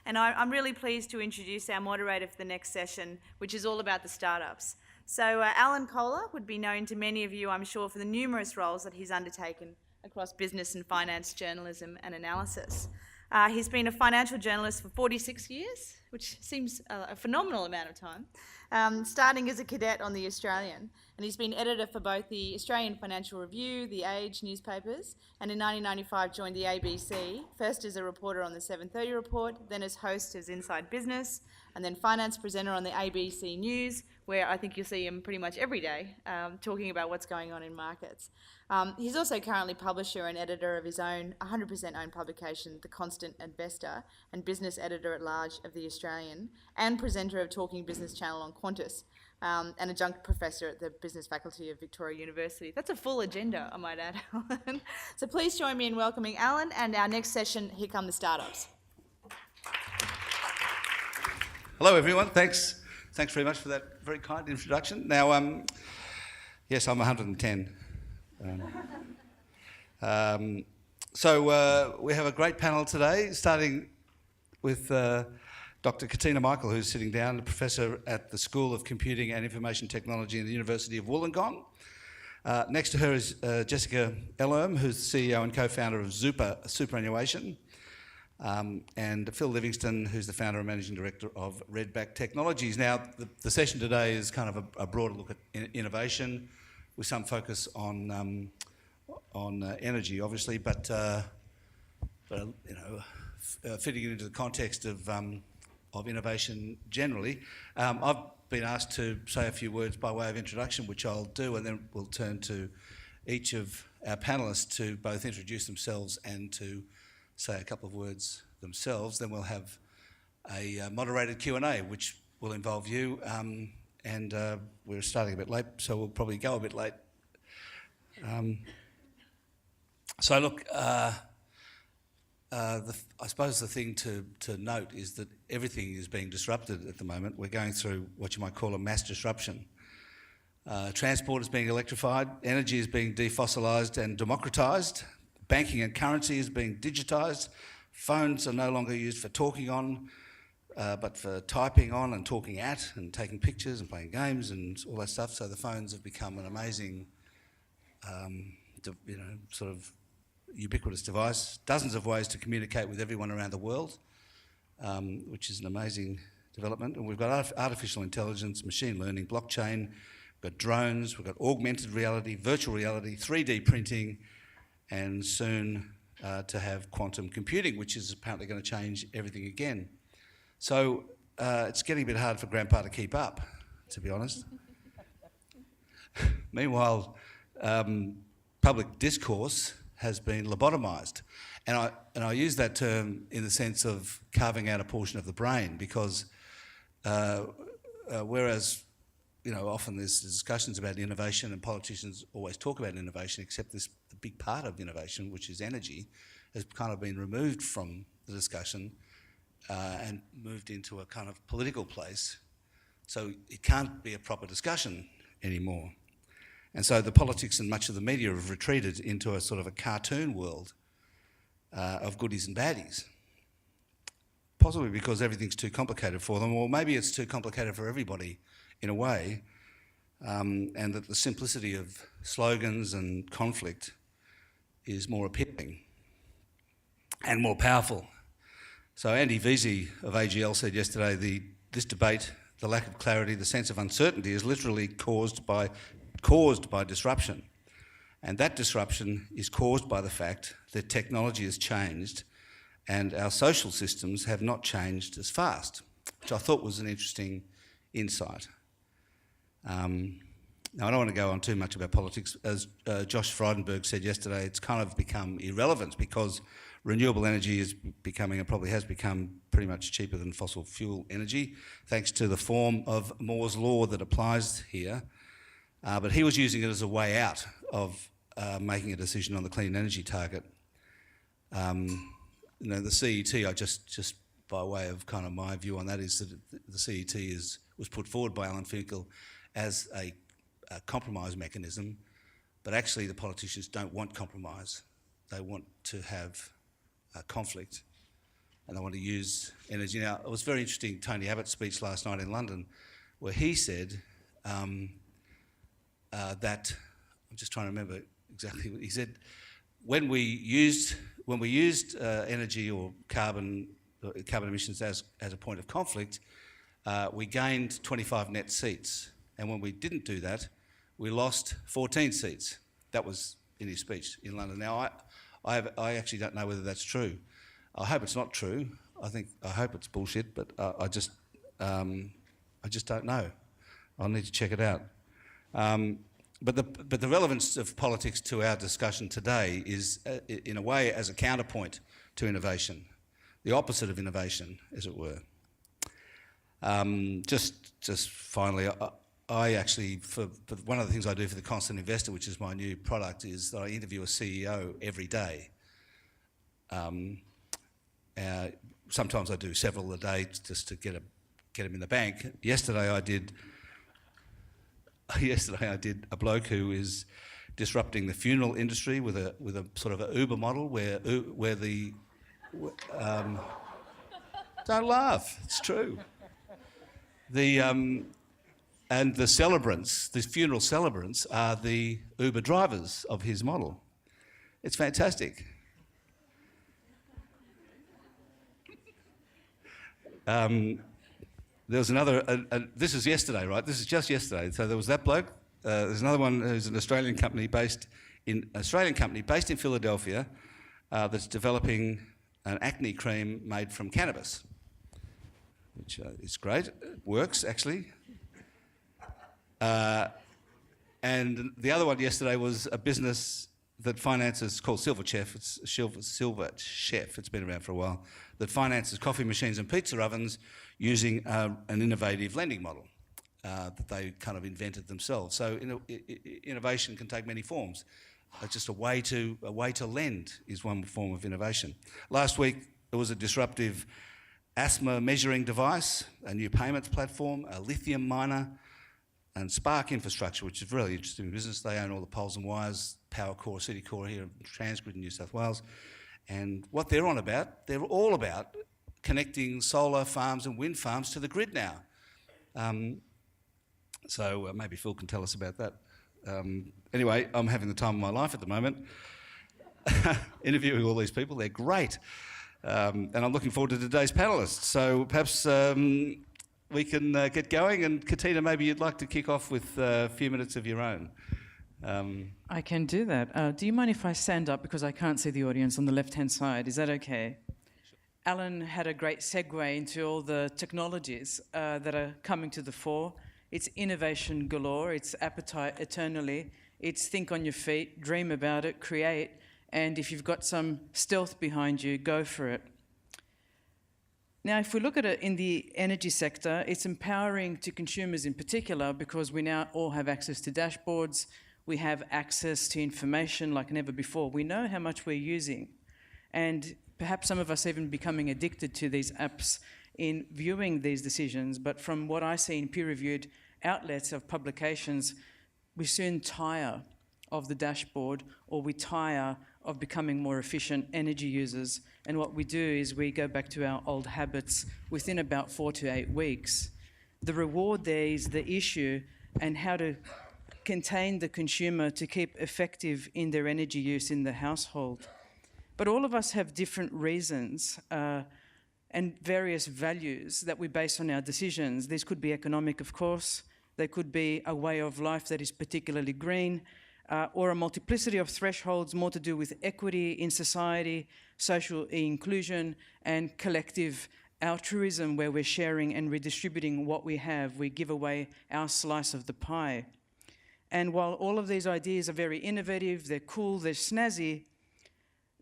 And I'm really pleased to introduce our moderator for the next session, which is all about the startups. So Alan Kohler would be known to many of you, I'm sure, for the numerous roles that he's undertaken across business and finance journalism and analysis. He's been a financial journalist for 46 years, which seems a phenomenal amount of time, starting as a cadet on The Australian. And he's been editor for both the Australian Financial Review, The Age newspapers, and in 1995 joined the ABC, first as a reporter on the 7:30 Report, then as host of Inside Business, and then finance presenter on the ABC News, where I think you'll see him pretty much every day talking about what's going on in markets. He's also currently publisher and editor of his own 100% owned publication, The Constant Investor, and business editor at large of The Australian, and presenter of Talking Business Channel on Qantas, and adjunct professor at the Business Faculty of Victoria University. That's a full agenda, I might add, Alan. So please join me in welcoming Alan and our next session, Here Come the Startups. Hello everyone, thanks very much for that very kind introduction. Now, yes, I'm 110. So we have a great panel today, starting with Dr. Katina Michael, who's sitting down, a professor at the School of Computing and Information Technology in the University of Wollongong. Next to her is Jessica Ellerm, who's the CEO and co-founder of Superannuation, and Phil Livingston, who's the founder and managing director of Redback Technologies. Now, the session today is kind of a broader look at innovation, with some focus on energy, obviously, but you know, fitting it into the context of innovation generally. I've been asked to say a few words by way of introduction, which I'll do, and then we'll turn to each of our panellists to both introduce themselves and to say a couple of words themselves. Then we'll have a moderated Q&A, which will involve you. And we're starting a bit late, so we'll probably go a bit late. So look, I suppose the thing to note is that everything is being disrupted at the moment. We're going through what you might call a mass disruption. Transport is being electrified, energy is being defossilized and democratized, banking and currency is being digitised, phones are no longer used for talking on, but for typing on and talking at and taking pictures and playing games and all that stuff. So the phones have become an amazing, sort of ubiquitous device. Dozens of ways to communicate with everyone around the world, which is an amazing development. And we've got artificial intelligence, machine learning, blockchain, we've got drones, we've got augmented reality, virtual reality, 3D printing, and soon to have quantum computing, which is apparently going to change everything again. So it's getting a bit hard for Grandpa to keep up, to be honest. Meanwhile, public discourse has been lobotomised. And I use that term in the sense of carving out a portion of the brain, because whereas, you know, often there's discussions about innovation and politicians always talk about innovation, except the big part of innovation, which is energy, has kind of been removed from the discussion and moved into a kind of political place. So it can't be a proper discussion anymore. And so the politics and much of the media have retreated into a sort of a cartoon world of goodies and baddies. Possibly because everything's too complicated for them, or maybe it's too complicated for everybody in a way, and that the simplicity of slogans and conflict is more appealing and more powerful. So Andy Veazey of AGL said yesterday, this debate, the lack of clarity, the sense of uncertainty is literally caused by disruption. And that disruption is caused by the fact that technology has changed and our social systems have not changed as fast, which I thought was an interesting insight. Now, I don't want to go on too much about politics. As Josh Frydenberg said yesterday, it's kind of become irrelevant because renewable energy is becoming, and probably has become, pretty much cheaper than fossil fuel energy, thanks to the form of Moore's law that applies here. But he was using it as a way out of making a decision on the clean energy target. You know, the CET, I just by way of kind of my view on that, is that the CET was put forward by Alan Finkel as a compromise mechanism, but actually the politicians don't want compromise. They want to have conflict. and they want to use energy. Now, it was very interesting, Tony Abbott's speech last night in London, where he said that, I'm just trying to remember exactly what he said, when we used energy or carbon emissions as a point of conflict, we gained 25 net seats. And when we didn't do that, we lost 14 seats. That was in his speech in London. Now, I actually don't know whether that's true. I hope it's not true. I hope it's bullshit, but I just don't know. I'll need to check it out. But the relevance of politics to our discussion today is, in a way, as a counterpoint to innovation, the opposite of innovation, as it were. Just finally, I actually, for one of the things I do for the Constant Investor, which is my new product, is that I interview a CEO every day. Sometimes I do several a day just to get them in the bank. Yesterday I did a bloke who is disrupting the funeral industry with a sort of an Uber model where the don't laugh, it's true. And the celebrants, the funeral celebrants, are the Uber drivers of his model. It's fantastic. There was another, this is yesterday, right? This is just yesterday. So there was that bloke. There's another one who's an Australian company based in Philadelphia that's developing an acne cream made from cannabis, which is great. It works, actually. And the other one yesterday was a business that finances, called Silver Chef. It's Silver Chef. It's been around for a while. That finances coffee machines and pizza ovens using an innovative lending model that they kind of invented themselves. So innovation can take many forms. Just a way to lend is one form of innovation. Last week there was a disruptive asthma measuring device, a new payments platform, a lithium miner, and Spark Infrastructure, which is really interesting business. They own all the poles and wires, Power Core, City Core here, Transgrid in New South Wales. And what they're on about, they're all about connecting solar farms and wind farms to the grid now. So maybe Phil can tell us about that. Anyway, I'm having the time of my life at the moment, interviewing all these people. They're great. And I'm looking forward to today's panellists. So perhaps we can get going. And Katina, maybe you'd like to kick off with a few minutes of your own. I can do that. Do you mind if I stand up, because I can't see the audience on the left-hand side? Is that okay? Sure. Alan had a great segue into all the technologies that are coming to the fore. It's innovation galore, it's appetite eternally, it's think on your feet, dream about it, create, and if you've got some stealth behind you, go for it. Now, if we look at it in the energy sector, it's empowering to consumers in particular, because we now all have access to dashboards, we have access to information like never before. We know how much we're using, and perhaps some of us even becoming addicted to these apps in viewing these decisions, but from what I see in peer-reviewed outlets of publications, we soon tire of the dashboard, or we tire of becoming more efficient energy users. And what we do is we go back to our old habits within about 4 to 8 weeks. The reward there is the issue, and how to contain the consumer to keep effective in their energy use in the household. But all of us have different reasons and various values that we base on our decisions. These could be economic, of course. They could be a way of life that is particularly green, or a multiplicity of thresholds more to do with equity in society, social inclusion, and collective altruism, where we're sharing and redistributing what we have. We give away our slice of the pie. And while all of these ideas are very innovative, they're cool, they're snazzy,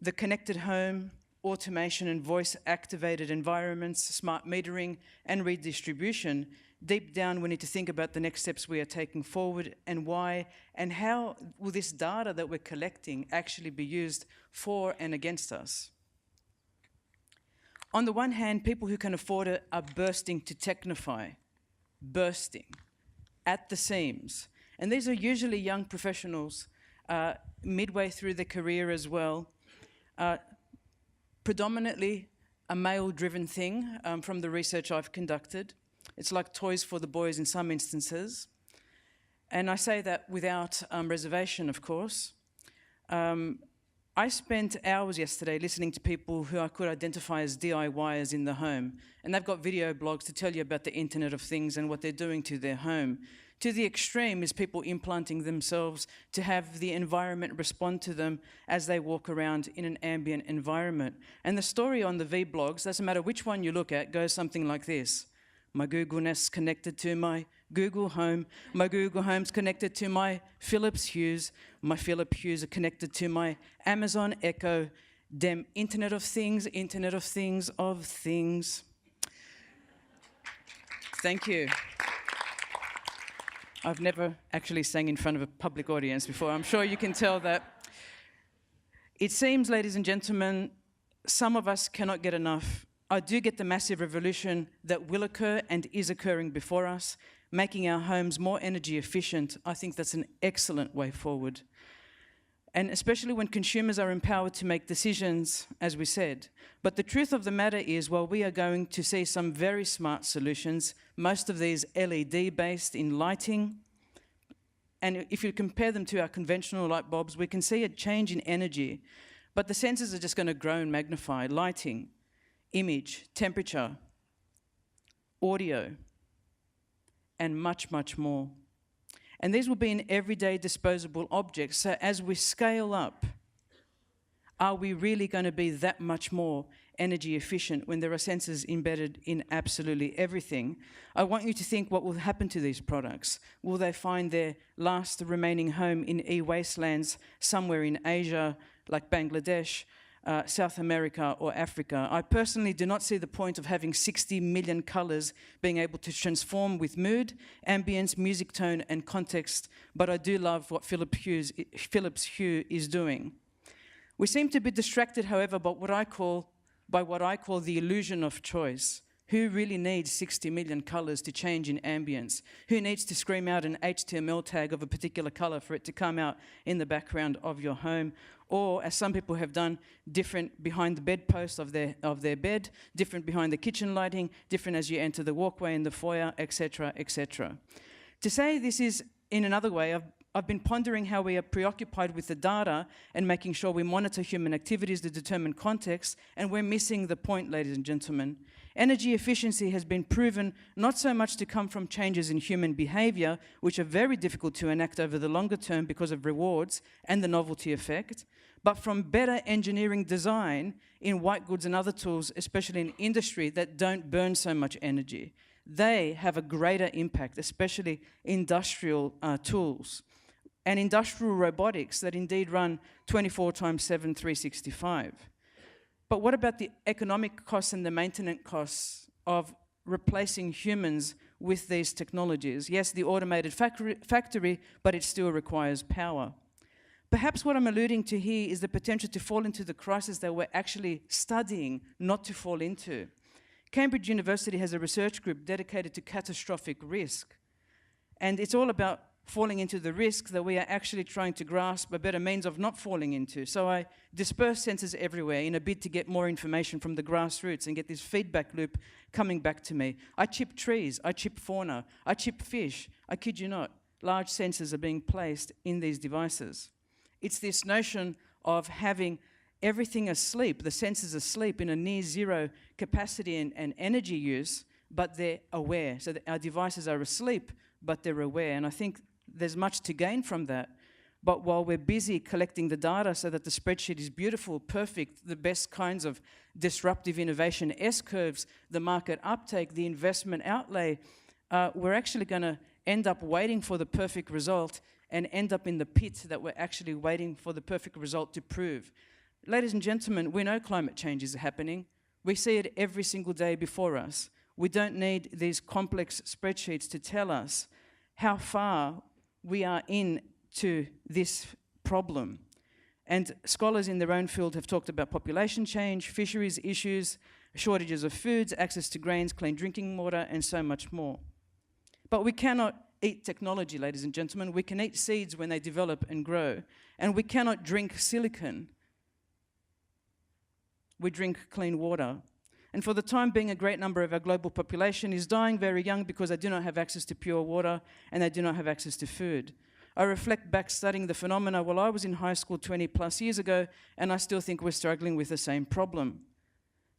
the connected home, automation and voice-activated environments, smart metering and redistribution, deep down we need to think about the next steps we are taking forward, and why, and how will this data that we're collecting actually be used for and against us. On the one hand, people who can afford it are bursting to technify, bursting at the seams. And these are usually young professionals, midway through their career as well, predominantly a male-driven thing from the research I've conducted. It's like toys for the boys in some instances. And I say that without reservation, of course. I spent hours yesterday listening to people who I could identify as DIYers in the home. And they've got video blogs to tell you about the Internet of Things and what they're doing to their home. To the extreme is people implanting themselves to have the environment respond to them as they walk around in an ambient environment. And the story on the V-blogs, doesn't matter which one you look at, goes something like this. My Google Nest's connected to my Google Home. My Google Home's connected to my Philips Hues. My Philips Hues are connected to my Amazon Echo. Dem Internet of Things, Internet of Things of Things. Thank you. I've never actually sang in front of a public audience before. I'm sure you can tell that. It seems, ladies and gentlemen, some of us cannot get enough. I do get the massive revolution that will occur and is occurring before us, making our homes more energy efficient. I think that's an excellent way forward. And especially when consumers are empowered to make decisions, as we said. But the truth of the matter is, while we are going to see some very smart solutions, most of these LED-based in lighting, and if you compare them to our conventional light bulbs, we can see a change in energy. But the sensors are just going to grow and magnify. Lighting, image, temperature, audio, and much, much more. And these will be in everyday disposable objects. So as we scale up, are we really going to be that much more energy efficient when there are sensors embedded in absolutely everything? I want you to think what will happen to these products. Will they find their last remaining home in e-wastelands somewhere in Asia, like Bangladesh, South America or Africa? I personally do not see the point of having 60 million colors being able to transform with mood, ambience, music tone, and context, but I do love what Philips Hue is doing. We seem to be distracted, however, by what I call the illusion of choice. Who really needs 60 million colors to change in ambience? Who needs to scream out an HTML tag of a particular color for it to come out in the background of your home? Or, as some people have done, different behind the bedpost of their bed, different behind the kitchen lighting, different as you enter the walkway in the foyer, etc., etc. To say this is in another way, I've been pondering how we are preoccupied with the data and making sure we monitor human activities to determine context, and we're missing the point, ladies and gentlemen. Energy efficiency has been proven not so much to come from changes in human behavior, which are very difficult to enact over the longer term because of rewards and the novelty effect, but from better engineering design in white goods and other tools, especially in industry, that don't burn so much energy. They have a greater impact, especially industrial tools and industrial robotics that indeed run 24/7, 365. But what about the economic costs and the maintenance costs of replacing humans with these technologies? Yes, the automated factory, but it still requires power. Perhaps what I'm alluding to here is the potential to fall into the crisis that we're actually studying not to fall into. Cambridge University has a research group dedicated to catastrophic risk. And it's all about falling into the risk that we are actually trying to grasp a better means of not falling into. So I disperse sensors everywhere in a bid to get more information from the grassroots and get this feedback loop coming back to me. I chip trees, I chip fauna, I chip fish. I kid you not, large sensors are being placed in these devices. It's this notion of having everything asleep, the sensors asleep in a near zero capacity and energy use, but they're aware. So that our devices are asleep, but they're aware. And I think there's much to gain from that. But while we're busy collecting the data so that the spreadsheet is beautiful, perfect, the best kinds of disruptive innovation, S-curves, the market uptake, the investment outlay, we're actually going to end up waiting for the perfect result and end up in the pit that we're actually waiting for the perfect result to prove. Ladies and gentlemen, we know climate change is happening. We see it every single day before us. We don't need these complex spreadsheets to tell us how far we are into this problem. And scholars in their own field have talked about population change, fisheries issues, shortages of foods, access to grains, clean drinking water, and so much more. But we cannot eat technology, ladies and gentlemen. We can eat seeds when they develop and grow. And we cannot drink silicon. We drink clean water. And for the time being, a great number of our global population is dying very young because they do not have access to pure water and they do not have access to food. I reflect back studying the phenomena while I was in high school 20 plus years ago, and I still think we're struggling with the same problem.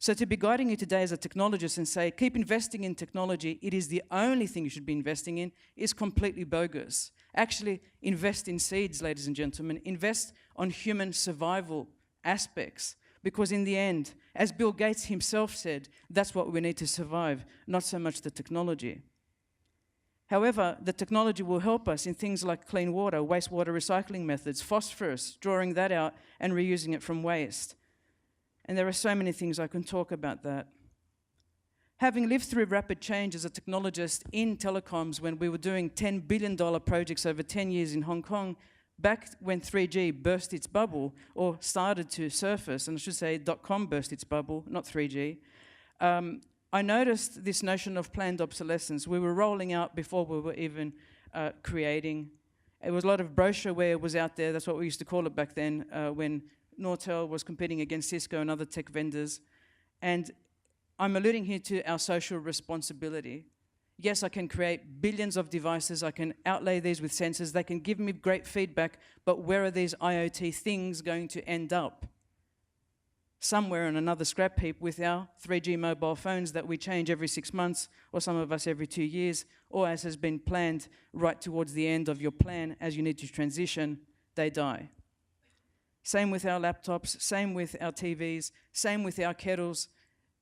So to be guiding you today as a technologist and say, keep investing in technology, it is the only thing you should be investing in, is completely bogus. Actually, invest in seeds, ladies and gentlemen. Invest on human survival aspects. Because in the end, as Bill Gates himself said, that's what we need to survive, not so much the technology. However, the technology will help us in things like clean water, wastewater recycling methods, phosphorus, drawing that out and reusing it from waste. And there are so many things I can talk about that. Having lived through rapid change as a technologist in telecoms when we were doing $10 billion projects over 10 years in Hong Kong, back when 3G burst its bubble, or started to surface, and I should say .com burst its bubble, not 3G, I noticed this notion of planned obsolescence. We were rolling out before we were even creating. It was a lot of brochureware was out there, that's what we used to call it back then, when Nortel was competing against Cisco and other tech vendors. And I'm alluding here to our social responsibility. Yes, I can create billions of devices, I can outlay these with sensors, they can give me great feedback, but where are these IoT things going to end up? Somewhere in another scrap heap with our 3G mobile phones that we change every 6 months, or some of us every 2 years, or as has been planned right towards the end of your plan as you need to transition, they die. Same with our laptops, same with our TVs, same with our kettles.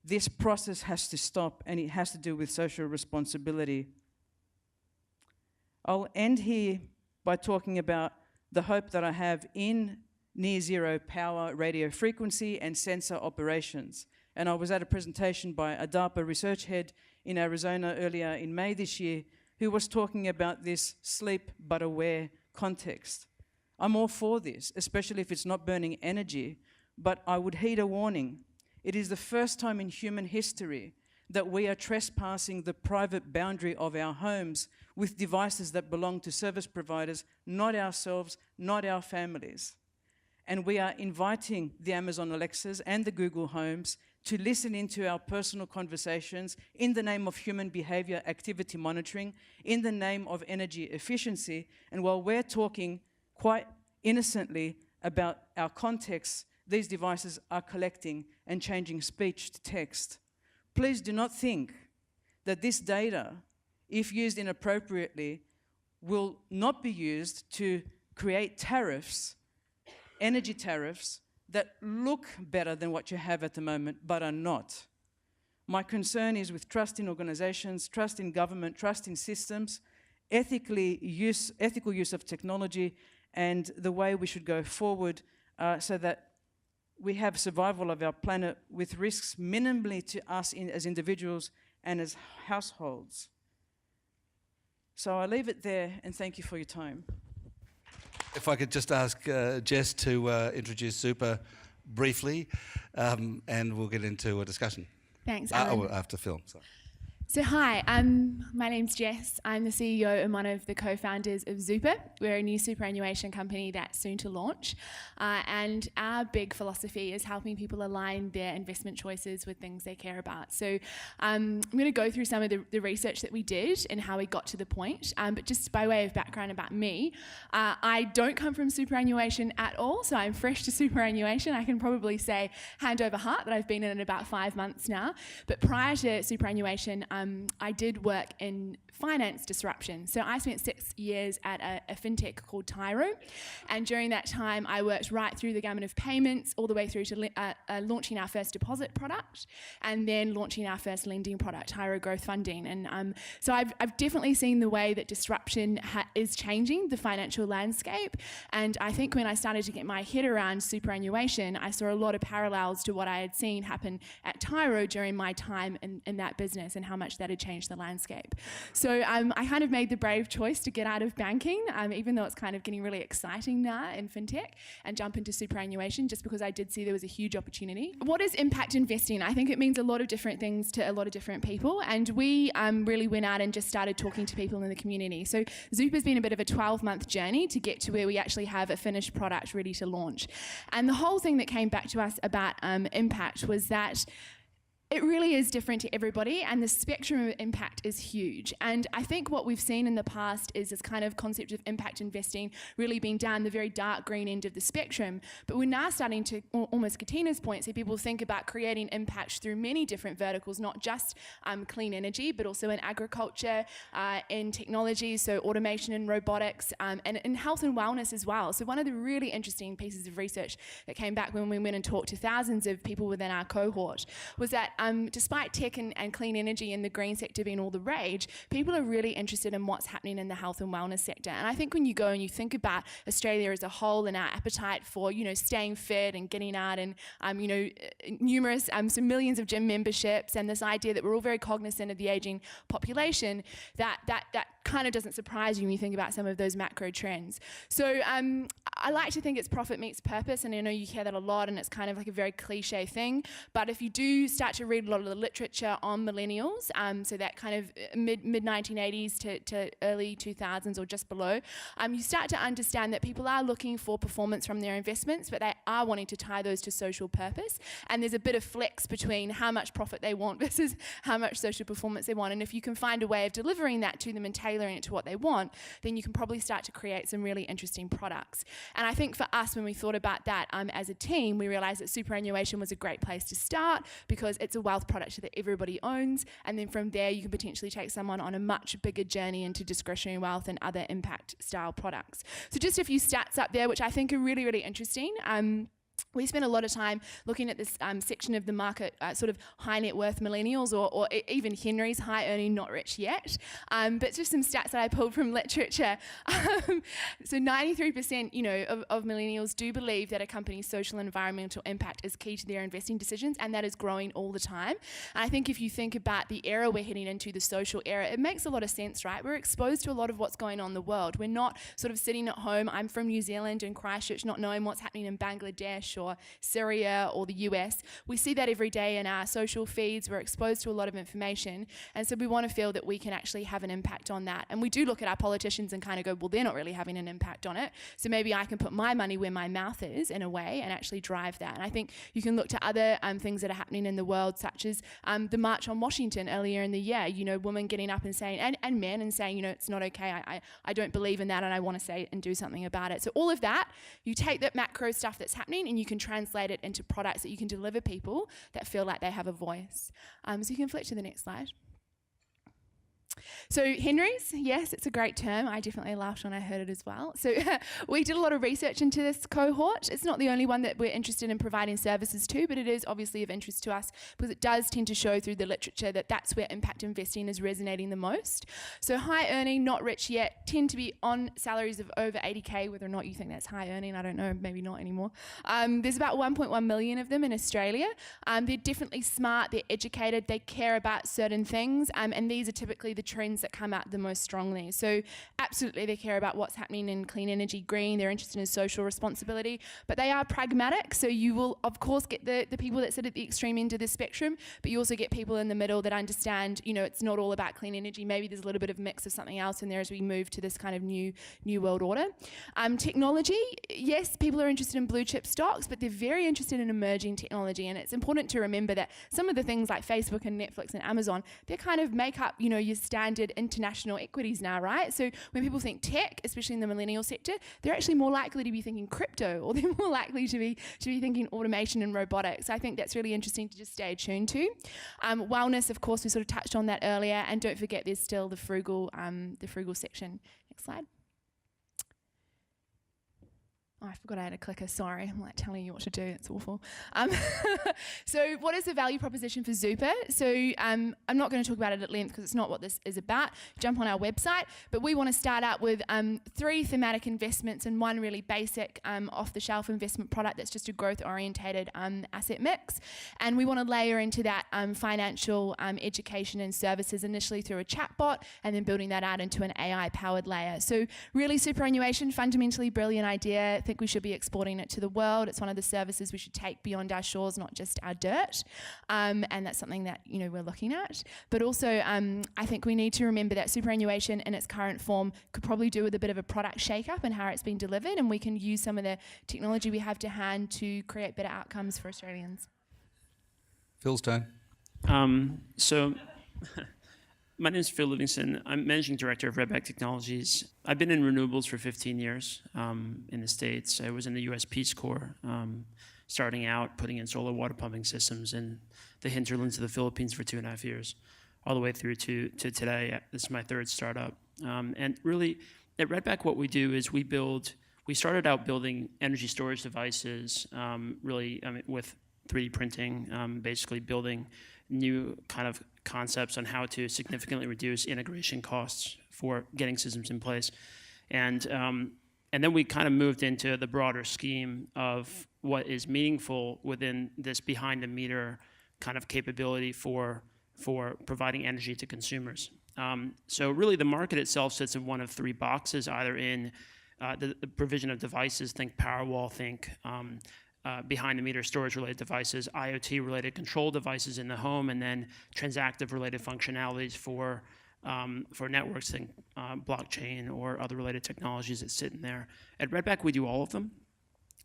This process has to stop, and it has to do with social responsibility. I'll end here by talking about the hope that I have in near zero power radio frequency and sensor operations. And I was at a presentation by a DARPA research head in Arizona earlier in May this year who was talking about this sleep but aware context. I'm all for this, especially if it's not burning energy, but I would heed a warning. It is the first time in human history that we are trespassing the private boundary of our homes with devices that belong to service providers, not ourselves, not our families. And we are inviting the Amazon Alexas and the Google Homes to listen into our personal conversations in the name of human behavior activity monitoring, in the name of energy efficiency. And while we're talking quite innocently about our context, these devices are collecting and changing speech to text. Please do not think that this data, if used inappropriately, will not be used to create tariffs, energy tariffs, that look better than what you have at the moment, but are not. My concern is with trust in organizations, trust in government, trust in systems, ethical use of technology, and the way we should go forward so that we have survival of our planet with risks minimally to us as individuals and as households. So I'll leave it there, and thank you for your time. If I could just ask Jess to introduce Super briefly, and we'll get into a discussion. Thanks, Alan. After Phil. Sorry. So hi, my name's Jess. I'm the CEO and one of the co-founders of Zupa. We're a new superannuation company that's soon to launch. And our big philosophy is helping people align their investment choices with things they care about. So I'm going to go through some of the research that we did and how we got to the point. But just by way of background about me, I don't come from superannuation at all. So I'm fresh to superannuation. I can probably say hand over heart that I've been in it about 5 months now. But prior to superannuation, I did work in finance disruption. So I spent 6 years at a fintech called Tyro. And during that time, I worked right through the gamut of payments, all the way through to launching our first deposit product, and then launching our first lending product, Tyro Growth Funding. And so I've definitely seen the way that disruption is changing the financial landscape. And I think when I started to get my head around superannuation, I saw a lot of parallels to what I had seen happen at Tyro during my time in that business and how much that had changed the landscape. So I kind of made the brave choice to get out of banking, even though it's kind of getting really exciting now in fintech, and jump into superannuation just because I did see there was a huge opportunity. What is impact investing? I think it means a lot of different things to a lot of different people, and we really went out and just started talking to people in the community. So Zupa's been a bit of a 12-month journey to get to where we actually have a finished product ready to launch. And the whole thing that came back to us about impact was that It really is different to everybody, and the spectrum of impact is huge. And I think what we've seen in the past is this kind of concept of impact investing really being down the very dark green end of the spectrum. But we're now starting to, almost Katina's point, see people think about creating impact through many different verticals, not just clean energy, but also in agriculture, in technology, so automation and robotics, and in health and wellness as well. So one of the really interesting pieces of research that came back when we went and talked to thousands of people within our cohort was that despite tech and clean energy and the green sector being all the rage, people are really interested in what's happening in the health and wellness sector. And I think when you go and you think about Australia as a whole and our appetite for, staying fit and getting out and, numerous, so millions of gym memberships and this idea that we're all very cognizant of the aging population, that kind of doesn't surprise you when you think about some of those macro trends. So I like to think it's profit meets purpose, and I know you hear that a lot and it's kind of like a very cliche thing, but if you do start to read a lot of the literature on millennials, so that kind of mid-1980s to early 2000s or just below, you start to understand that people are looking for performance from their investments, but they are wanting to tie those to social purpose, and there's a bit of flex between how much profit they want versus how much social performance they want. And if you can find a way of delivering that to them and tailoring it to what they want, then you can probably start to create some really interesting products. And I think for us, when we thought about that as a team, we realized that superannuation was a great place to start because it's a wealth product that everybody owns, and then from there you can potentially take someone on a much bigger journey into discretionary wealth and other impact style products. So just a few stats up there which I think are really, really interesting. We spent a lot of time looking at this section of the market, sort of high net worth millennials, or even Henry's, high earning, not rich yet. But just some stats that I pulled from literature. So 93%, of millennials do believe that a company's social and environmental impact is key to their investing decisions, and that is growing all the time. And I think if you think about the era we're heading into, the social era, it makes a lot of sense, right? We're exposed to a lot of what's going on in the world. We're not sort of sitting at home. I'm from New Zealand and Christchurch, not knowing what's happening in Bangladesh or Syria or the US. We see that every day in our social feeds. We're exposed to a lot of information, and so we want to feel that we can actually have an impact on that. And we do look at our politicians and kind of go, well, they're not really having an impact on it, so maybe I can put my money where my mouth is in a way and actually drive that. And I think you can look to other things that are happening in the world, such as the March on Washington earlier in the year, women getting up and saying, and men, and saying, it's not okay, I don't believe in that, and I want to say and do something about it. So all of that, you take that macro stuff that's happening and you can translate it into products that you can deliver people that feel like they have a voice. So you can flick to the next slide. So Henry's, yes, it's a great term. I definitely laughed when I heard it as well. So we did a lot of research into this cohort. It's not the only one that we're interested in providing services to, but it is obviously of interest to us because it does tend to show through the literature that that's where impact investing is resonating the most. So high earning, not rich yet, tend to be on salaries of over 80K, whether or not you think that's high earning, I don't know, maybe not anymore. There's about 1.1 million of them in Australia. They're definitely smart, they're educated, they care about certain things, and these are typically the trends that come out the most strongly. So absolutely they care about what's happening in clean energy, green, they're interested in social responsibility, but they are pragmatic. So you will of course get the people that sit at the extreme end of the spectrum, but you also get people in the middle that understand, it's not all about clean energy. Maybe there's a little bit of mix of something else in there as we move to this kind of new world order. Technology, yes, people are interested in blue chip stocks, but they're very interested in emerging technology. And it's important to remember that some of the things like Facebook and Netflix and Amazon, they kind of make up, your standard international equities now, right? So when people think tech, especially in the millennial sector, they're actually more likely to be thinking crypto, or they're more likely to be thinking automation and robotics. I think that's really interesting to just stay attuned to. Wellness, of course, we sort of touched on that earlier, and don't forget there's still the frugal section. Next slide. Oh, I forgot I had a clicker, sorry. I'm like telling you what to do, it's awful. So what is the value proposition for Zupa? So I'm not going to talk about it at length because it's not what this is about. Jump on our website, but we want to start out with 3 thematic investments and 1 really basic off-the-shelf investment product that's just a growth-orientated asset mix. And we want to layer into that financial education and services initially through a chatbot, and then building that out into an AI-powered layer. So really superannuation, fundamentally brilliant idea. I think we should be exporting it to the world. It's one of the services we should take beyond our shores, not just our dirt. And that's something that we're looking at. But also, I think we need to remember that superannuation in its current form could probably do with a bit of a product shake-up in how it's been delivered, and we can use some of the technology we have to hand to create better outcomes for Australians. Phil's turn. So my name is Phil Livingston. I'm Managing Director of Redback Technologies. I've been in renewables for 15 years in the States. I was in the U.S. Peace Corps, starting out putting in solar water pumping systems in the hinterlands of the Philippines for 2.5 years, all the way through to today. This is my third startup. And really, at Redback, what we do is we started out building energy storage devices, with 3D printing, basically building new kind of concepts on how to significantly reduce integration costs for getting systems in place. And then we kind of moved into the broader scheme of what is meaningful within this behind-the-meter kind of capability for providing energy to consumers. So really the market itself sits in one of 3 boxes, either in the provision of devices, think Powerwall, think behind-the-meter storage-related devices, IoT-related control devices in the home, and then transactive-related functionalities for networks, think blockchain or other related technologies that sit in there. At Redback, we do all of them,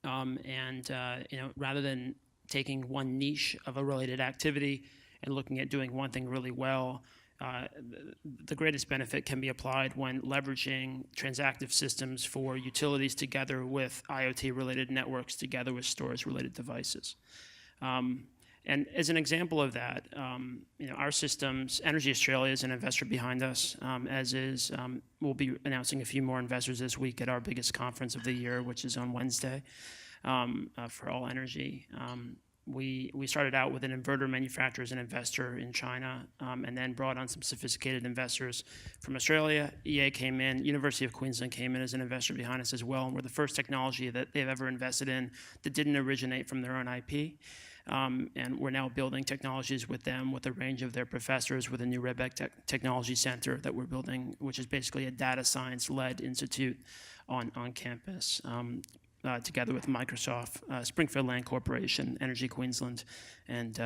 rather than taking one niche of a related activity and looking at doing one thing really well, the greatest benefit can be applied when leveraging transactive systems for utilities together with IoT-related networks together with storage-related devices. And as an example of that, our systems, Energy Australia is an investor behind us, we'll be announcing a few more investors this week at our biggest conference of the year, which is on Wednesday, for all energy. We started out with an inverter manufacturer as an investor in China, and then brought on some sophisticated investors from Australia. EA came in, University of Queensland came in as an investor behind us as well, and we're the first technology that they've ever invested in that didn't originate from their own IP. And we're now building technologies with them, with a range of their professors, with a new Redback Technology Center that we're building, which is basically a data science-led institute on campus. Together with Microsoft, Springfield Land Corporation, Energy Queensland, and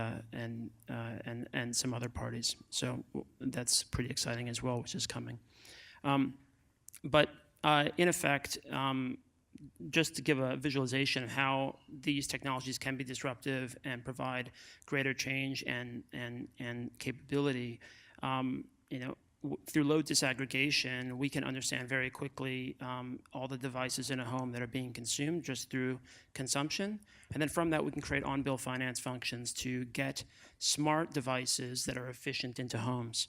some other parties. So that's pretty exciting as well, which is coming. But in effect, just to give a visualization of how these technologies can be disruptive and provide greater change and capability, through load disaggregation, we can understand very quickly all the devices in a home that are being consumed just through consumption. And then from that, we can create on-bill finance functions to get smart devices that are efficient into homes.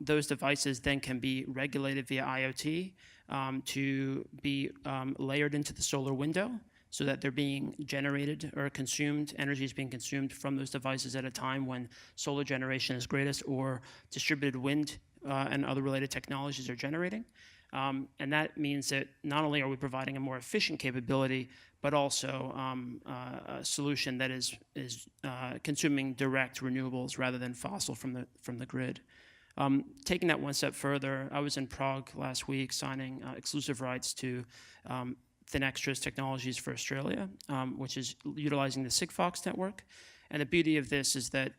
Those devices then can be regulated via IoT to be layered into the solar window so that they're being generated or consumed, energy is being consumed from those devices at a time when solar generation is greatest or distributed wind and other related technologies are generating. And that means that not only are we providing a more efficient capability, but also a solution that is consuming direct renewables rather than fossil from the grid. Taking that one step further, I was in Prague last week signing exclusive rights to Thinextra's technologies for Australia, which is utilizing the Sigfox network. And the beauty of this is that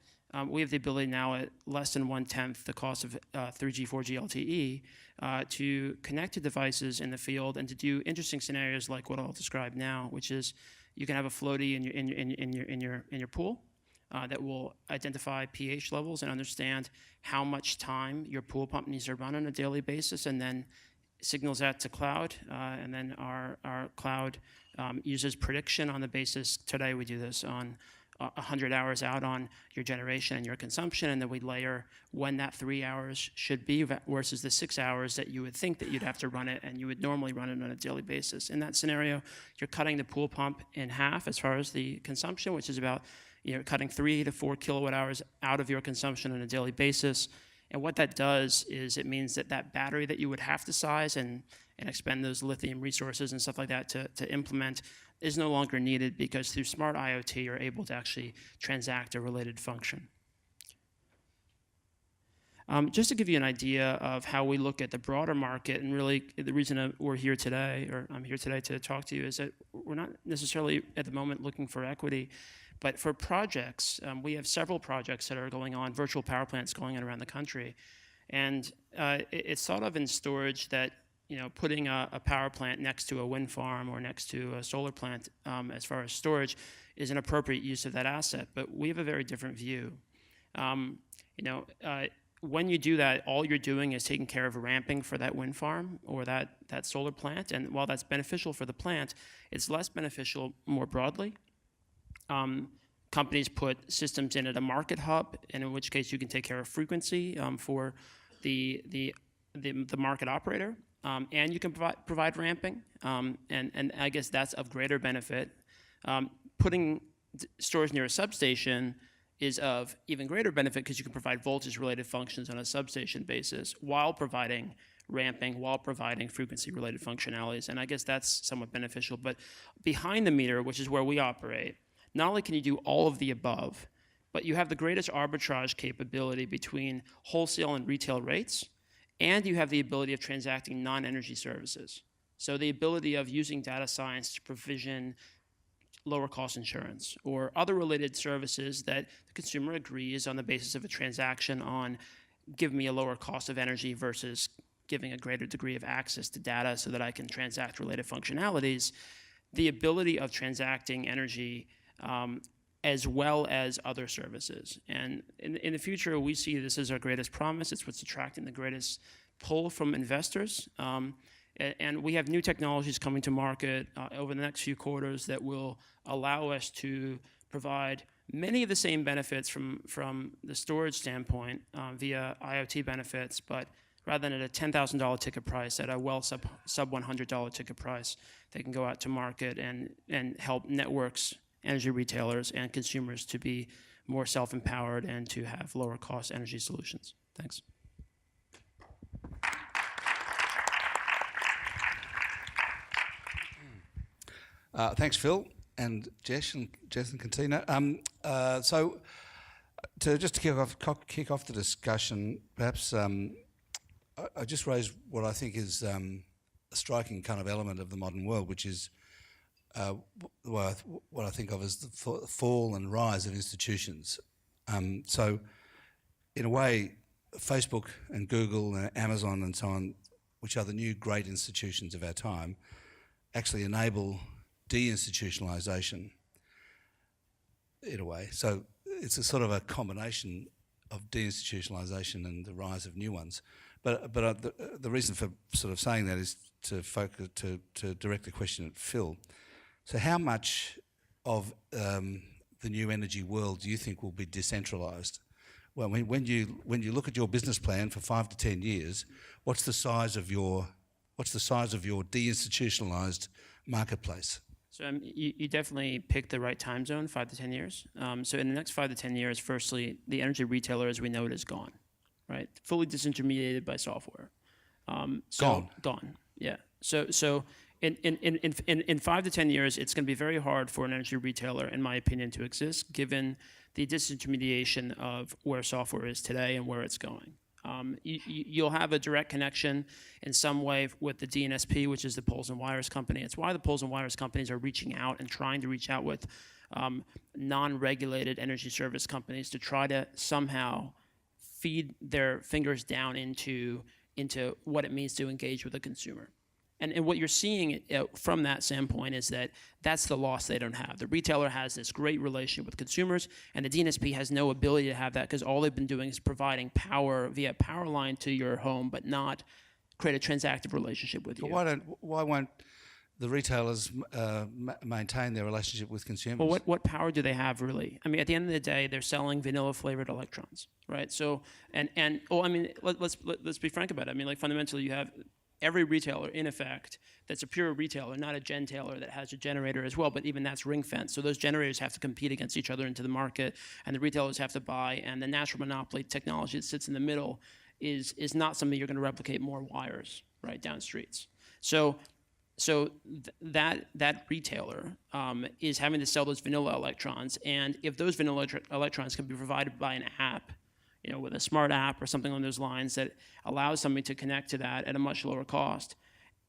we have the ability now at less than 1/10 the cost of 3G, 4G LTE to connect to devices in the field and to do interesting scenarios like what I'll describe now, which is you can have a floaty in your pool that will identify pH levels and understand how much time your pool pump needs to run on a daily basis, and then signals that to cloud, and then our cloud uses prediction on the basis. Today we do this on 100 hours out on your generation and your consumption, and then we layer when that 3 hours should be versus the 6 hours that you would think that you'd have to run it, and you would normally run it on a daily basis. In that scenario, you're cutting the pool pump in half as far as the consumption, which is about cutting 3 to 4 kilowatt hours out of your consumption on a daily basis. And what that does is it means that that battery that you would have to size and expend those lithium resources and stuff like that to implement is no longer needed, because through smart IoT, you're able to actually transact a related function. Just to give you an idea of how we look at the broader market, and really the reason we're here today, or I'm here today to talk to you, is that we're not necessarily at the moment looking for equity, but for projects, we have several projects that are going on, virtual power plants going on around the country. And it's thought of in storage that putting a power plant next to a wind farm or next to a solar plant as far as storage is an appropriate use of that asset. But we have a very different view. When you do that, all you're doing is taking care of ramping for that wind farm or that solar plant. And while that's beneficial for the plant, it's less beneficial more broadly. Companies put systems in at a market hub, and in which case you can take care of frequency for the market operator, and you can provide ramping, and I guess that's of greater benefit. Putting storage near a substation is of even greater benefit because you can provide voltage-related functions on a substation basis while providing ramping, while providing frequency-related functionalities, and I guess that's somewhat beneficial. But behind the meter, which is where we operate, not only can you do all of the above, but you have the greatest arbitrage capability between wholesale and retail rates, and you have the ability of transacting non-energy services. So the ability of using data science to provision lower cost insurance or other related services that the consumer agrees on the basis of a transaction on give me a lower cost of energy versus giving a greater degree of access to data so that I can transact related functionalities. The ability of transacting energy as well as other services. And in the future, we see this as our greatest promise. It's what's attracting the greatest pull from investors. And we have new technologies coming to market over the next few quarters that will allow us to provide many of the same benefits from the storage standpoint via IoT benefits, but rather than at a $10,000 ticket price, at a sub $100 ticket price, they can go out to market and help networks, energy retailers, and consumers to be more self-empowered and to have lower cost energy solutions. Thanks. Thanks, Phil and Jess and Cantina. So, just to kick off the discussion, perhaps I just raised what I think is a striking kind of element of the modern world, which is what I think of as the fall and rise of institutions. So, in a way, Facebook and Google and Amazon and so on, which are the new great institutions of our time, actually enable deinstitutionalisation in a way. So it's a sort of a combination of deinstitutionalisation and the rise of new ones. But the reason for sort of saying that is to focus to direct the question at Phil. So how much of the new energy world do you think will be decentralised? Well, when you look at your business plan for 5 to 10 years, what's the size of your deinstitutionalised marketplace? So you definitely picked the right time zone, 5 to 10 years. So in the next 5 to 10 years, firstly, the energy retailer as we know it is gone, right? Fully disintermediated by software. Gone. Gone. Yeah. So in 5 to 10 years, it's going to be very hard for an energy retailer, in my opinion, to exist, given the disintermediation of where software is today and where it's going. You'll have a direct connection in some way with the DNSP, which is the poles and wires company. It's why the poles and wires companies are reaching out and trying to reach out with non-regulated energy service companies to try to somehow feed their fingers down into what it means to engage with a consumer. And what you're seeing from that standpoint is that that's the loss they don't have. The retailer has this great relationship with consumers, and the DNSP has no ability to have that because all they've been doing is providing power via power line to your home, but not create a transactive relationship with you. But why won't the retailers maintain their relationship with consumers? Well, what power do they have really? I mean, at the end of the day, they're selling vanilla flavored electrons, right? So let's be frank about it. I mean, like fundamentally, you have every retailer, in effect, that's a pure retailer, not a gentailer that has a generator as well, but even that's ring-fenced. So those generators have to compete against each other into the market, and the retailers have to buy, and the natural monopoly technology that sits in the middle is not something you're going to replicate more wires, right, down streets. So that retailer is having to sell those vanilla electrons, and if those vanilla electrons can be provided by an app, with a smart app or something on those lines that allows somebody to connect to that at a much lower cost,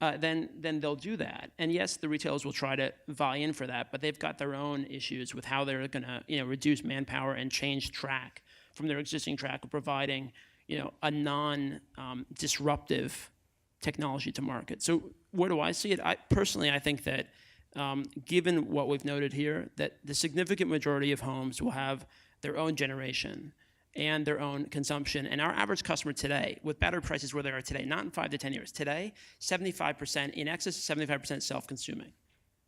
then they'll do that. And yes, the retailers will try to vie in for that, but they've got their own issues with how they're going to reduce manpower and change track from their existing track of providing a non-disruptive technology to market. So where do I see it? I think that given what we've noted here, that the significant majority of homes will have their own generation. and their own consumption. And our average customer today, with battery prices where they are today, not in 5 to 10 years, today, 75%, in excess of 75% self-consuming.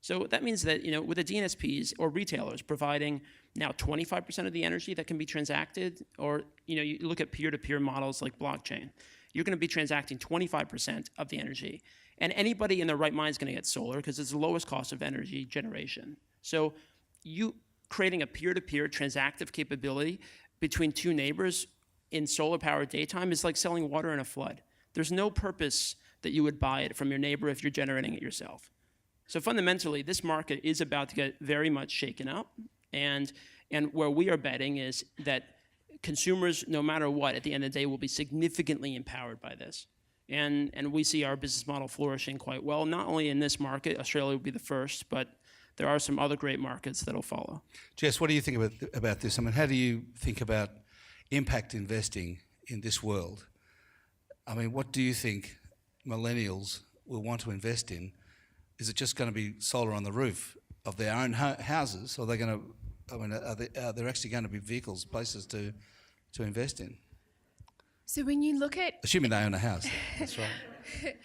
So that means that, with the DNSPs or retailers providing now 25% of the energy that can be transacted, or, you look at peer-to-peer models like blockchain, you're going to be transacting 25% of the energy. And anybody in their right mind is going to get solar because it's the lowest cost of energy generation. So you creating a peer-to-peer transactive capability between two neighbors in solar-powered daytime is like selling water in a flood. There's no purpose that you would buy it from your neighbor if you're generating it yourself. So fundamentally, this market is about to get very much shaken up, and where we are betting is that consumers, no matter what, at the end of the day, will be significantly empowered by this. And we see our business model flourishing quite well, not only in this market, Australia will be the first, but there are some other great markets that'll follow. Jess, what do you think about this? I mean, how do you think about impact investing in this world? I mean, what do you think millennials will want to invest in? Is it just going to be solar on the roof of their own houses, or are they going to? I mean, are there actually going to be vehicles, places to invest in? So when you look at Assuming they own a house, that's right.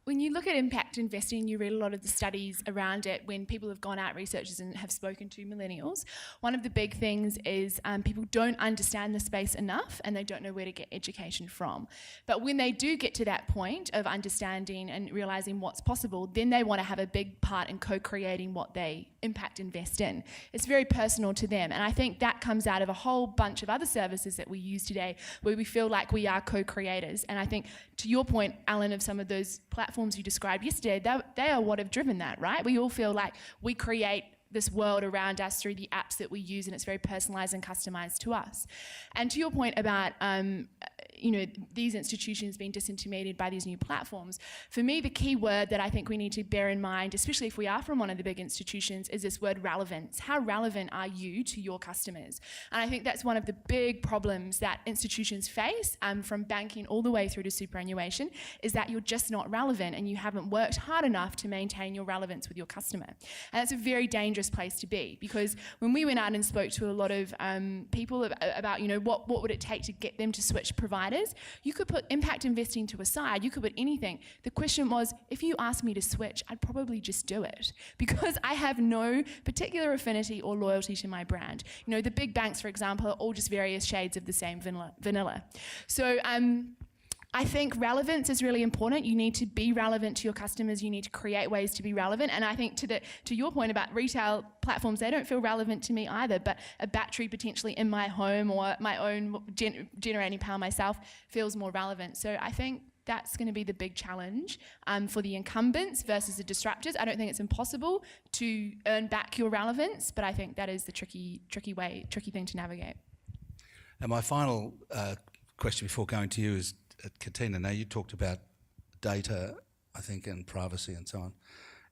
When you look at impact investing, you read a lot of the studies around it when people have gone out, researchers, and have spoken to millennials. One of the big things is people don't understand the space enough and they don't know where to get education from. But when they do get to that point of understanding and realising what's possible, then they want to have a big part in co-creating what they impact invest in. It's very personal to them. And I think that comes out of a whole bunch of other services that we use today where we feel like we are co-creators. And I think to your point, Alan, of some of those platforms you described yesterday, they are what have driven that, right? We all feel like we create this world around us through the apps that we use, and it's very personalized and customized to us. And to your point about these institutions being disintermediated by these new platforms, for me the key word that I think we need to bear in mind, especially if we are from one of the big institutions, is this word relevance. How relevant are you to your customers? And I think that's one of the big problems that institutions face, from banking all the way through to superannuation, is that you're just not relevant and you haven't worked hard enough to maintain your relevance with your customer. And that's a very dangerous place to be, because when we went out and spoke to a lot of people about what would it take to get them to switch providers, you could put impact investing to a side, you could put anything. The question was, if you asked me to switch, I'd probably just do it because I have no particular affinity or loyalty to my brand. The big banks, for example, are all just various shades of the same vanilla. So I think relevance is really important. You need to be relevant to your customers. You need to create ways to be relevant. And I think to your point about retail platforms, they don't feel relevant to me either, but a battery potentially in my home or my own generating power myself feels more relevant. So I think that's going to be the big challenge for the incumbents versus the disruptors. I don't think it's impossible to earn back your relevance, but I think that is the tricky thing to navigate. And my final question before going to you is, Katina, now you talked about data, I think, and privacy and so on.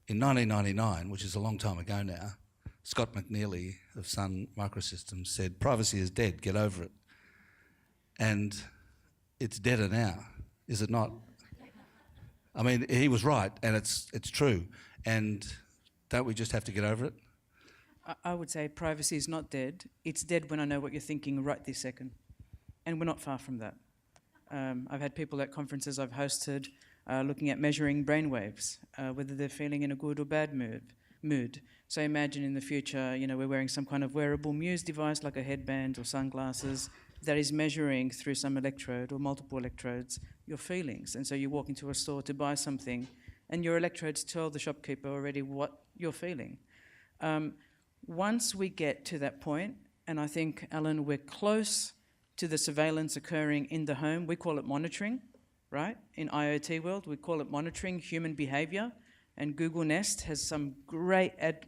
In 1999, which is a long time ago now, Scott McNealy of Sun Microsystems said, privacy is dead, get over it. And it's deader now, is it not? I mean, he was right, and it's true. And don't we just have to get over it? I would say privacy is not dead. It's dead when I know what you're thinking right this second. And we're not far from that. I've had people at conferences I've hosted looking at measuring brainwaves, whether they're feeling in a good or bad mood. So imagine in the future, we're wearing some kind of wearable Muse device like a headband or sunglasses that is measuring through some electrode or multiple electrodes your feelings. And so you walk into a store to buy something and your electrodes tell the shopkeeper already what you're feeling. Once we get to that point, and I think, Alan, we're close to the surveillance occurring in the home. We call it monitoring, right? In IoT world, we call it monitoring human behavior. And Google Nest has some great ads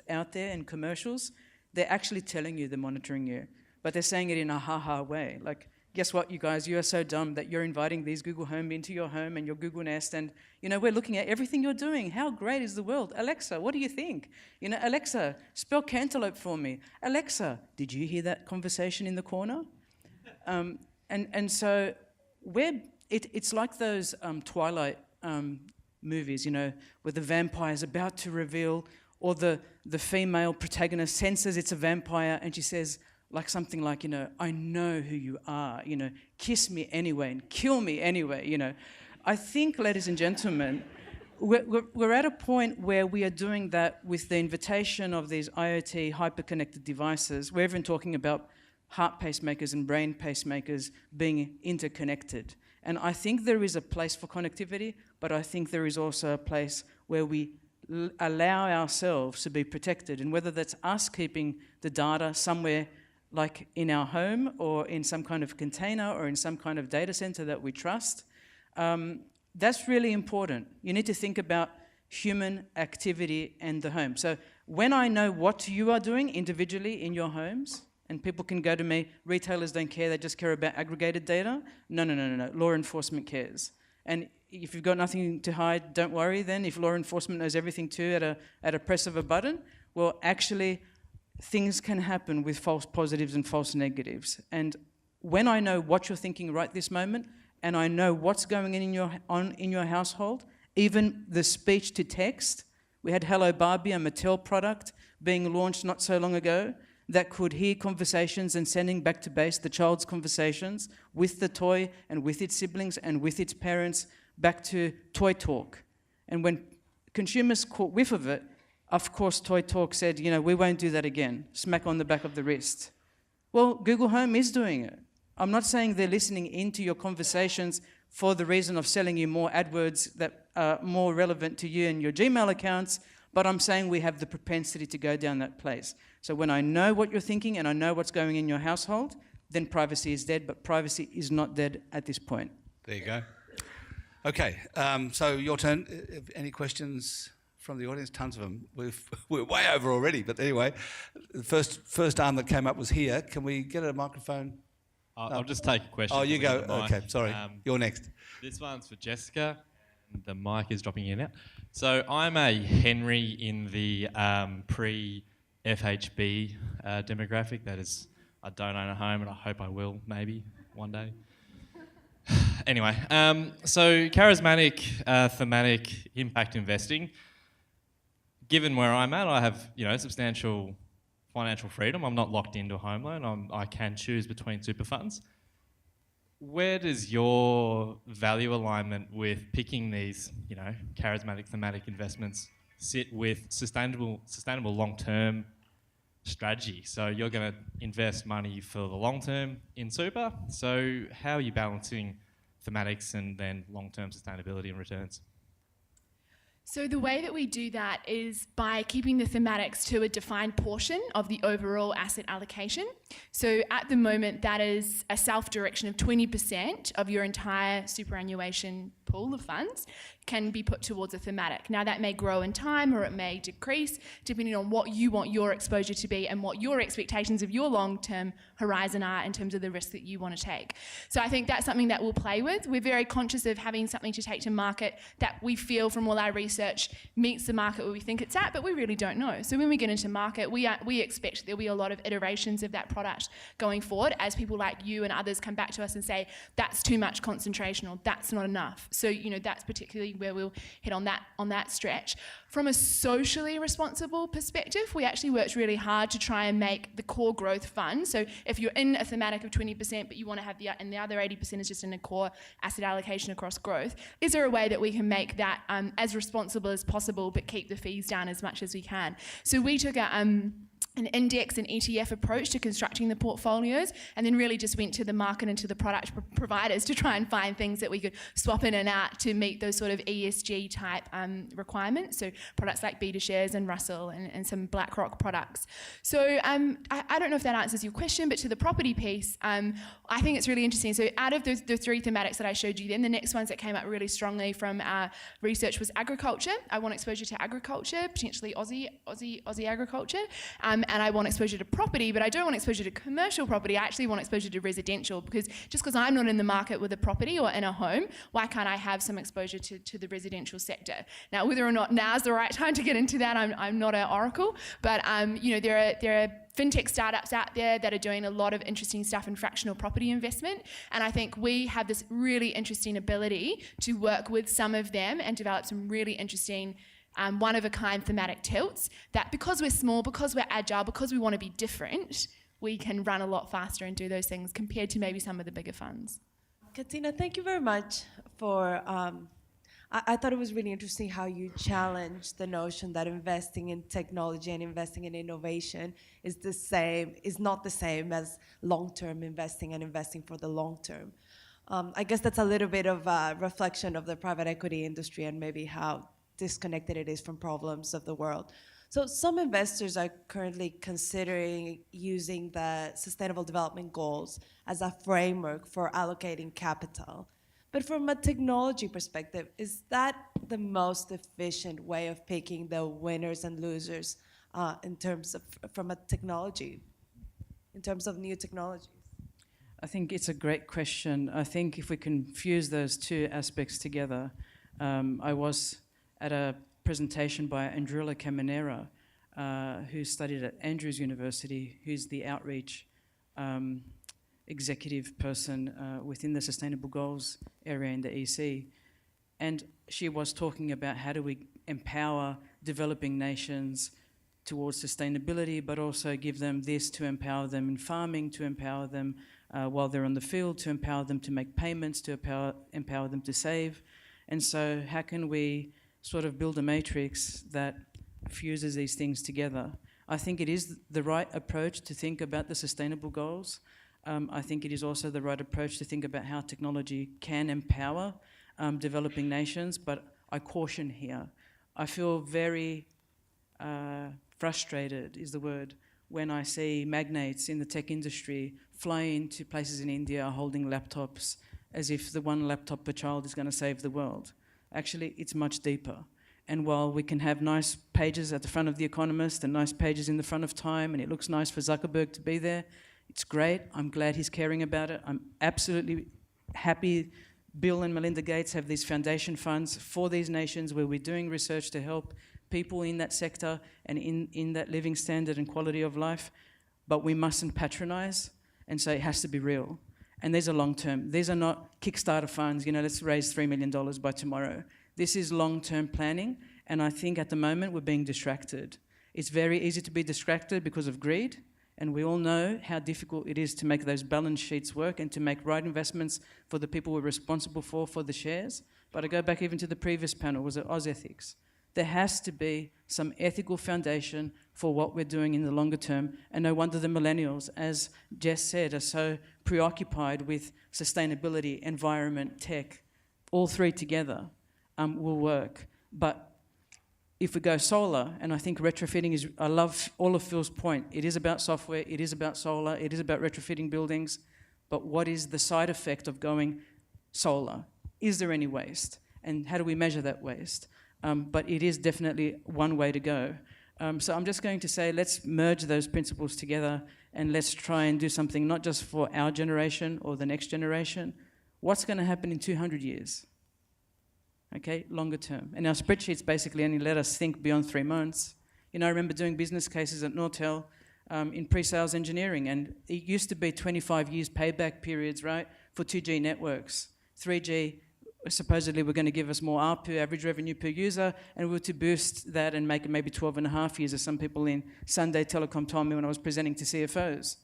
out there in commercials. They're actually telling you they're monitoring you, but they're saying it in a ha-ha way. Like, guess what, you guys? You are so dumb that you're inviting these Google Home into your home and your Google Nest, and we're looking at everything you're doing. How great is the world? Alexa, what do you think? Alexa, spell cantaloupe for me. Alexa, did you hear that conversation in the corner? And so it's like those Twilight movies, where the vampire's about to reveal, or the female protagonist senses it's a vampire and she says, like something like, I know who you are, kiss me anyway and kill me anyway, I think, ladies and gentlemen, we're at a point where we are doing that with the invitation of these IoT hyper-connected devices. We're even talking about heart pacemakers and brain pacemakers being interconnected. And I think there is a place for connectivity, but I think there is also a place where we allow ourselves to be protected. And whether that's us keeping the data somewhere like in our home or in some kind of container or in some kind of data center that we trust, that's really important. You need to think about human activity and the home. So when I know what you are doing individually in your homes, and people can go to me, retailers don't care, they just care about aggregated data. No. Law enforcement cares. And if you've got nothing to hide, don't worry then. If law enforcement knows everything too at a press of a button, well, actually, things can happen with false positives and false negatives. And when I know what you're thinking right this moment, and I know what's going on in your household, even the speech to text, we had Hello Barbie, a Mattel product, being launched not so long ago, that could hear conversations and sending back to base the child's conversations with the toy and with its siblings and with its parents back to Toy Talk. And when consumers caught whiff of it, of course Toy Talk said, we won't do that again, smack on the back of the wrist. Well, Google Home is doing it. I'm not saying they're listening into your conversations for the reason of selling you more AdWords that are more relevant to you and your Gmail accounts, but I'm saying we have the propensity to go down that place. So when I know what you're thinking and I know what's going in your household, then privacy is dead, but privacy is not dead at this point. There you go. Okay, so your turn. Any questions from the audience? Tons of them. We're way over already, but anyway, the first arm that came up was here. Can we get a microphone? I'll just take a question. Oh, you go. Okay, sorry. You're next. This one's for Jessica. The mic is dropping in and out. So I'm a Henry in the pre-FHB demographic. That is, I don't own a home and I hope I will, maybe, one day. Anyway, so charismatic, thematic impact investing. Given where I'm at, I have substantial financial freedom. I'm not locked into a home loan. I can choose between super funds. Where does your value alignment with picking these, charismatic thematic investments sit with sustainable long-term strategy? So you're going to invest money for the long term in super. So how are you balancing thematics and then long-term sustainability and returns? So the way that we do that is by keeping the thematics to a defined portion of the overall asset allocation. So at the moment, that is a self-direction of 20% of your entire superannuation pool of funds can be put towards a thematic. Now that may grow in time or it may decrease depending on what you want your exposure to be and what your expectations of your long-term horizon are in terms of the risk that you want to take. So I think that's something that we'll play with. We're very conscious of having something to take to market that we feel from all our research meets the market where we think it's at, but we really don't know. So when we get into market, we expect there'll be a lot of iterations of that product going forward as people like you and others come back to us and say, that's too much concentration or that's not enough. So, that's particularly where we'll hit on that stretch. From a socially responsible perspective, we actually worked really hard to try and make the core growth fund. So if you're in a thematic of 20%, but you want to have the other 80% is just in a core asset allocation across growth, is there a way that we can make that as responsible as possible, but keep the fees down as much as we can? So we took an index and ETF approach to constructing the portfolios, and then really just went to the market and to the product providers to try and find things that we could swap in and out to meet those sort of ESG type requirements. So products like BetaShares and Russell and some BlackRock products. So I don't know if that answers your question, but to the property piece, I think it's really interesting. So out of the three thematics that I showed you then, the next ones that came up really strongly from our research was agriculture. I want exposure to agriculture, potentially Aussie agriculture. And I want exposure to property, but I don't want exposure to commercial property. I actually want exposure to residential, because just because I'm not in the market with a property or in a home, why can't I have some exposure to the residential sector? Now, whether or not now's the right time to get into that, I'm not an oracle, but there are fintech startups out there that are doing a lot of interesting stuff in fractional property investment, and I think we have this really interesting ability to work with some of them and develop some really interesting one-of-a-kind thematic tilts that, because we're small, because we're agile, because we want to be different, we can run a lot faster and do those things compared to maybe some of the bigger funds. Katina, thank you very much for, I thought it was really interesting how you challenged the notion that investing in technology and investing in innovation is not the same as long-term investing and investing for the long term. I guess that's a little bit of a reflection of the private equity industry and maybe how disconnected it is from problems of the world. So some investors are currently considering using the Sustainable Development Goals as a framework for allocating capital. But from a technology perspective, is that the most efficient way of picking the winners and losers in terms of new technologies? I think it's a great question. I think if we can fuse those two aspects together, I was at a presentation by Andrula Caminera, who studied at Andrews University, who's the outreach executive person within the Sustainable Goals area in the EC. And she was talking about how do we empower developing nations towards sustainability, but also give them this to empower them in farming, to empower them while they're on the field, to empower them to make payments, to empower them to save. And so how can we sort of build a matrix that fuses these things together? I think it is the right approach to think about the sustainable goals. I think it is also the right approach to think about how technology can empower developing nations, but I caution here. I feel very frustrated is the word when I see magnates in the tech industry fly into places in India holding laptops as if the one laptop per child is going to save the world. Actually, it's much deeper. And while we can have nice pages at the front of The Economist and nice pages in the front of Time, and it looks nice for Zuckerberg to be there, it's great. I'm glad he's caring about it. I'm absolutely happy Bill and Melinda Gates have these foundation funds for these nations where we're doing research to help people in that sector and in that living standard and quality of life. But we mustn't patronize and say it has to be real. And these are long-term. These are not Kickstarter funds, let's raise $3 million by tomorrow. This is long-term planning, and I think at the moment we're being distracted. It's very easy to be distracted because of greed, and we all know how difficult it is to make those balance sheets work and to make right investments for the people we're responsible for the shares. But I go back even to the previous panel, was it Oz Ethics? There has to be some ethical foundation for what we're doing in the longer term, and no wonder the millennials, as Jess said, are so preoccupied with sustainability, environment, tech. All three together will work. But if we go solar, and I think retrofitting is, I love all of Phil's point. It is about software, it is about solar, it is about retrofitting buildings, but what is the side effect of going solar? Is there any waste? And how do we measure that waste? But it is definitely one way to go. So I'm just going to say, let's merge those principles together and let's try and do something not just for our generation or the next generation. What's going to happen in 200 years? Okay, longer term. And our spreadsheets basically only let us think beyond 3 months. I remember doing business cases at Nortel in pre-sales engineering, and it used to be 25 years payback periods, right, for 2G networks. 3G, supposedly we're going to give us more ARPU, average revenue per user, and we were to boost that and make it maybe 12 and a half years, as some people in Sunday Telecom told me when I was presenting to CFOs.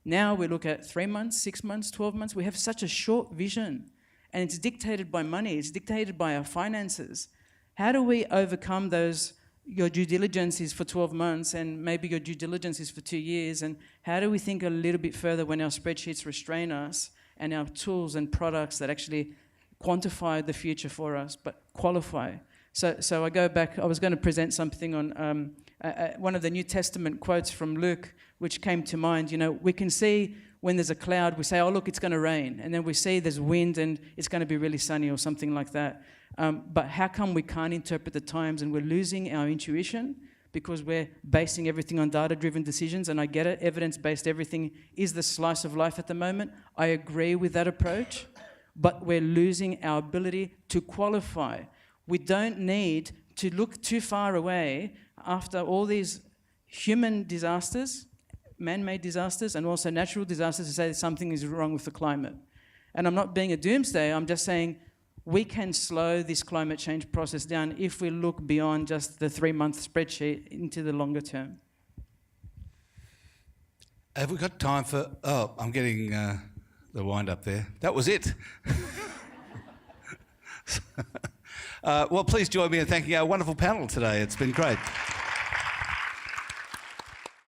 Now we look at 3 months, 6 months, 12 months. We have such a short vision. And it's dictated by money, it's dictated by our finances. How do we overcome those, your due diligence is for 12 months and maybe your due diligence is for 2 years, and how do we think a little bit further when our spreadsheets restrain us and our tools and products that actually quantify the future for us, but qualify? So I go back, I was going to present something on one of the New Testament quotes from Luke, which came to mind. We can see when there's a cloud, we say, oh, look, it's going to rain. And then we see there's wind and it's going to be really sunny or something like that. But how come we can't interpret the times and we're losing our intuition because we're basing everything on data-driven decisions? And I get it, evidence-based everything is the slice of life at the moment. I agree with that approach, but we're losing our ability to qualify. We don't need to look too far away after all these human disasters, man-made disasters, and also natural disasters to say that something is wrong with the climate. And I'm not being a doomsday, I'm just saying we can slow this climate change process down if we look beyond just the 3-month spreadsheet into the longer term. Have we got time for... Oh, I'm getting the wind up there. That was it. Well, please join me in thanking our wonderful panel today. It's been great.